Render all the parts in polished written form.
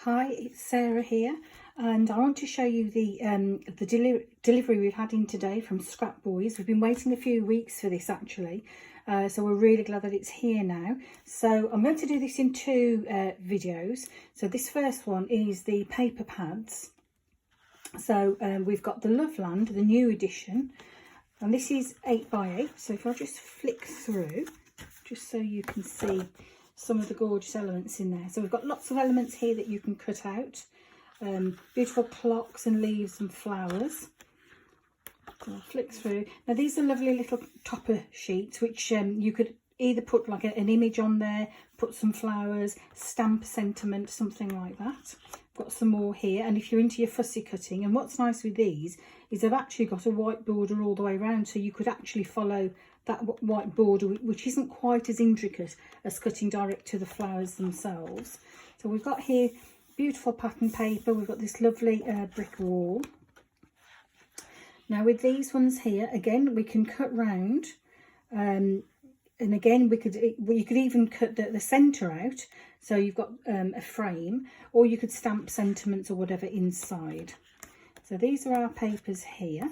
Hi, it's Sarah here, and I want to show you the delivery we've had in today from Scrapboys. We've been waiting a few weeks for this actually, so we're really glad that it's here now. So I'm going to do this in two videos. So this first one is the paper pads. So we've got the Loveland, the new edition, and this is 8x8. So if I just flick through, just so you can see some of the gorgeous elements in there. So we've got lots of elements here that you can cut out. Beautiful clocks and leaves and flowers. So I'll flick through. Now these are lovely little topper sheets which you could either put like an image on there, put some flowers, stamp a sentiment, something like that. I've got some more here, and if you're into your fussy cutting, and what's nice with these is they've actually got a white border all the way around, so you could actually follow that white border, which isn't quite as intricate as cutting direct to the flowers themselves. So we've got here beautiful pattern paper. We've got this lovely brick wall. Now with these ones here, again, we can cut round, and again you could even cut the centre out, so you've got a frame, or you could stamp sentiments or whatever inside. So these are our papers here.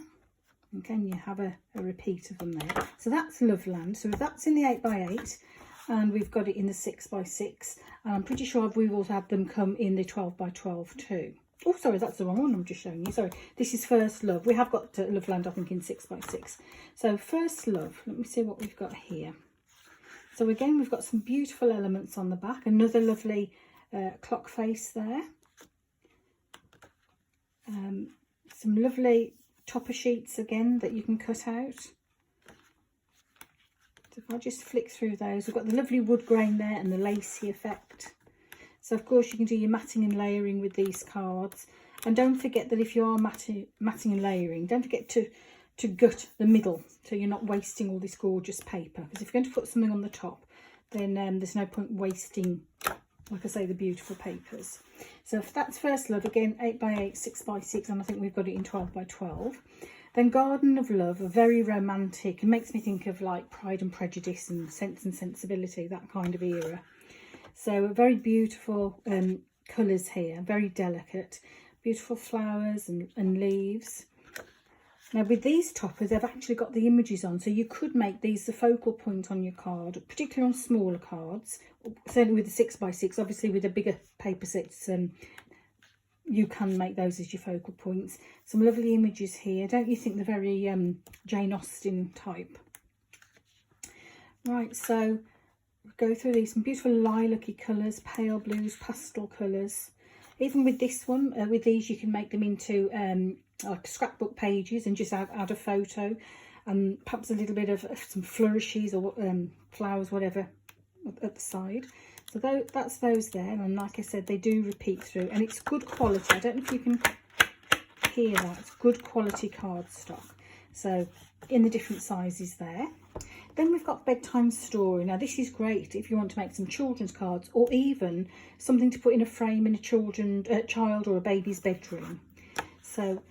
Again, you have a repeat of them there. So that's Loveland. So that's in the 8x8, and we've got it in the 6x6. And I'm pretty sure we will have them come in the 12x12 too. Oh, sorry, that's the wrong one I'm just showing you. Sorry, this is First Love. We have got Loveland, I think, in 6x6. So First Love, let me see what we've got here. So again, we've got some beautiful elements on the back. Another lovely clock face there. Some lovely topper sheets again that you can cut out. So if I just flick through those, we've got the lovely wood grain there and the lacy effect. So of course you can do your matting and layering with these cards, and don't forget that if you are matting and layering, don't forget to gut the middle so you're not wasting all this gorgeous paper, because if you're going to put something on the top, then there's no point wasting, like I say, the beautiful papers. So if that's First Love, again 8x8, 6x6, and I think we've got it in 12x12. Then Garden of Love, a very romantic, it makes me think of like Pride and Prejudice and Sense and Sensibility, that kind of era. So very beautiful colours here, very delicate, beautiful flowers and leaves. Now with these toppers, they've actually got the images on, so you could make these the focal point on your card, particularly on smaller cards, certainly with the 6x6. Obviously with the bigger paper sets, you can make those as your focal points. Some lovely images here. Don't you think they're very Jane Austen type? Right, so go through these, some beautiful lilac-y colours, pale blues, pastel colours. Even with this one, with these you can make them into like scrapbook pages and just add a photo, and perhaps a little bit of some flourishes or flowers, whatever, at the side. So that's those there, and like I said, they do repeat through, and it's good quality. I don't know if you can hear that. It's good quality cardstock. So in the different sizes there. Then we've got Bedtime Story. Now this is great if you want to make some children's cards, or even something to put in a frame in a child or a baby's bedroom. So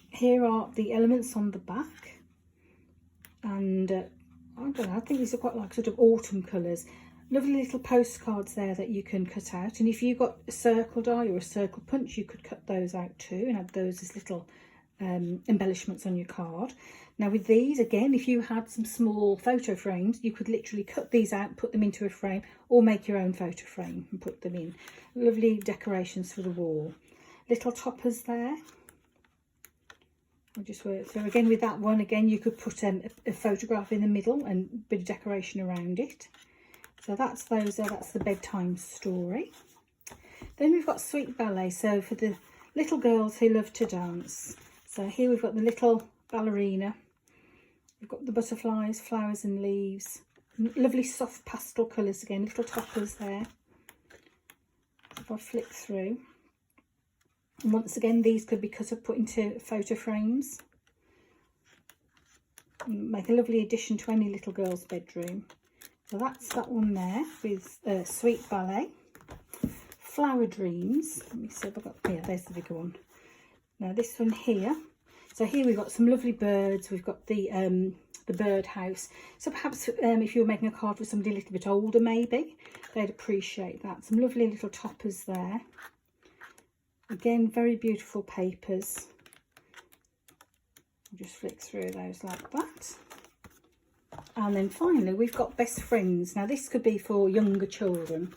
here are the elements on the back, and I don't know, I think these are quite like sort of autumn colours. Lovely little postcards there that you can cut out, and if you've got a circle die or a circle punch, you could cut those out too and add those as little embellishments on your card. Now with these, again, if you had some small photo frames, you could literally cut these out, put them into a frame, or make your own photo frame and put them in. Lovely decorations for the wall. Little toppers there. I'll just work through. Again with that one, again you could put a photograph in the middle and a bit of decoration around it. So that's those there, that's the Bedtime Story. Then we've got Sweet Ballet, so for the little girls who love to dance. So here we've got the little ballerina. We've got the butterflies, flowers and leaves. Lovely soft pastel colours again, little toppers there. If I flick through. And once again, these could be cut up, put into photo frames. Make a lovely addition to any little girl's bedroom. So that's that one there with Sweet Ballet. Flower Dreams. Let me see if I've got, yeah, there's the bigger one. Now this one here. So here we've got some lovely birds. We've got the bird house. So perhaps if you were making a card for somebody a little bit older, maybe they'd appreciate that. Some lovely little toppers there. Again, very beautiful papers. I'll just flick through those like that. And then finally we've got Best Friends. Now this could be for younger children.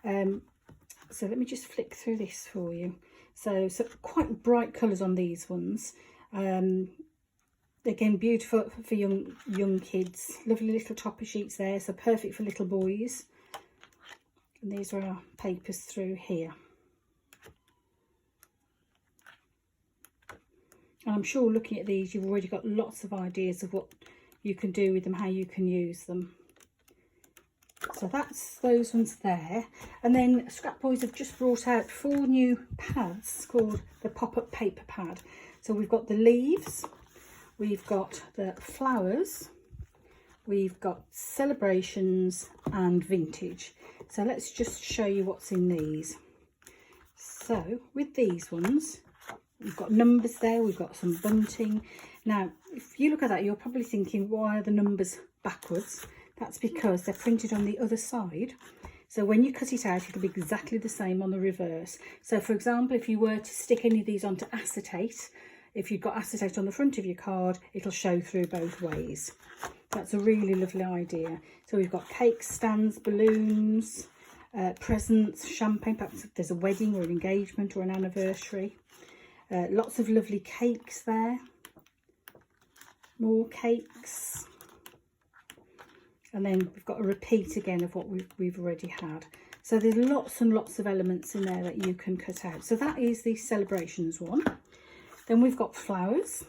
So let me just flick through this for you. So quite bright colours on these ones. Again, beautiful for young kids. Lovely little topper sheets there, so perfect for little boys. And these are our papers through here. And I'm sure looking at these, you've already got lots of ideas of what you can do with them, how you can use them. So that's those ones there. And then Scrapboys have just brought out 4 new pads called the pop-up paper pad. So we've got the leaves, we've got the flowers, we've got celebrations and vintage. So let's just show you what's in these. So with these ones, we've got numbers there, we've got some bunting. Now, if you look at that, you're probably thinking, why are the numbers backwards? That's because they're printed on the other side. So when you cut it out, it'll be exactly the same on the reverse. So for example, if you were to stick any of these onto acetate, if you've got acetate on the front of your card, it'll show through both ways. That's a really lovely idea. So we've got cake stands, balloons, presents, champagne, perhaps if there's a wedding or an engagement or an anniversary. Lots of lovely cakes there. More cakes. And then we've got a repeat again of what we've already had. So there's lots and lots of elements in there that you can cut out. So that is the celebrations one. Then we've got flowers.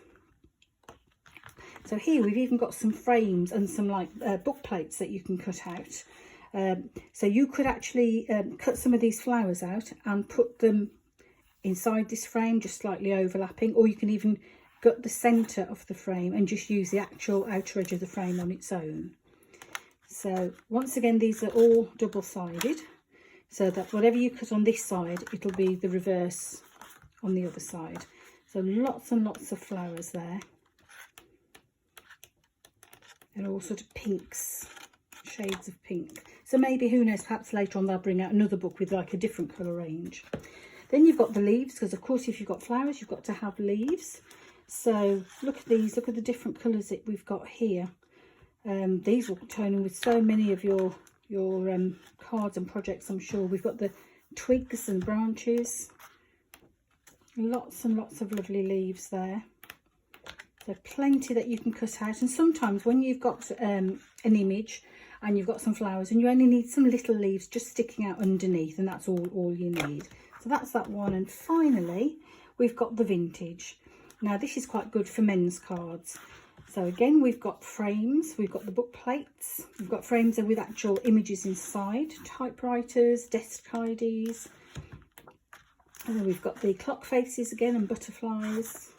So here we've even got some frames and some like book plates that you can cut out. So you could actually cut some of these flowers out and put them inside this frame, just slightly overlapping, or you can even gut the centre of the frame and just use the actual outer edge of the frame on its own. So once again, these are all double-sided, so that whatever you cut on this side, it'll be the reverse on the other side. So lots and lots of flowers there, and all sort of pinks, shades of pink. So maybe, who knows, perhaps later on they'll bring out another book with like a different colour range. Then you've got the leaves, because of course if you've got flowers, you've got to have leaves. So look at these, look at the different colours that we've got here. These will tone in with so many of your cards and projects, I'm sure. We've got the twigs and branches. Lots and lots of lovely leaves there. So plenty that you can cut out. And sometimes when you've got an image and you've got some flowers and you only need some little leaves just sticking out underneath, and that's all you need. So that's that one. And finally, we've got the vintage. Now this is quite good for men's cards. So again, we've got frames, we've got the book plates, we've got frames with actual images inside, typewriters, desk tidies. And then we've got the clock faces again and butterflies.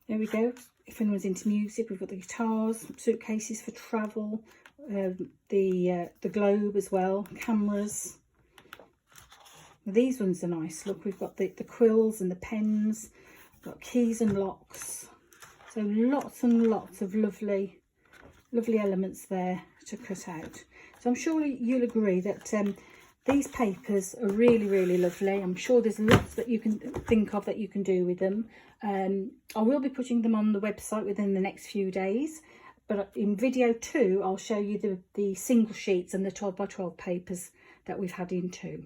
There we go. If anyone's into music, we've got the guitars, suitcases for travel, the globe as well, cameras. These ones are nice. Look, we've got the quills and the pens, we've got keys and locks. So lots and lots of lovely elements there to cut out. So I'm sure you'll agree that these papers are really, really lovely. I'm sure there's lots that you can think of that you can do with them. I will be putting them on the website within the next few days. But in video 2, I'll show you the single sheets and the 12 by 12 papers that we've had in too.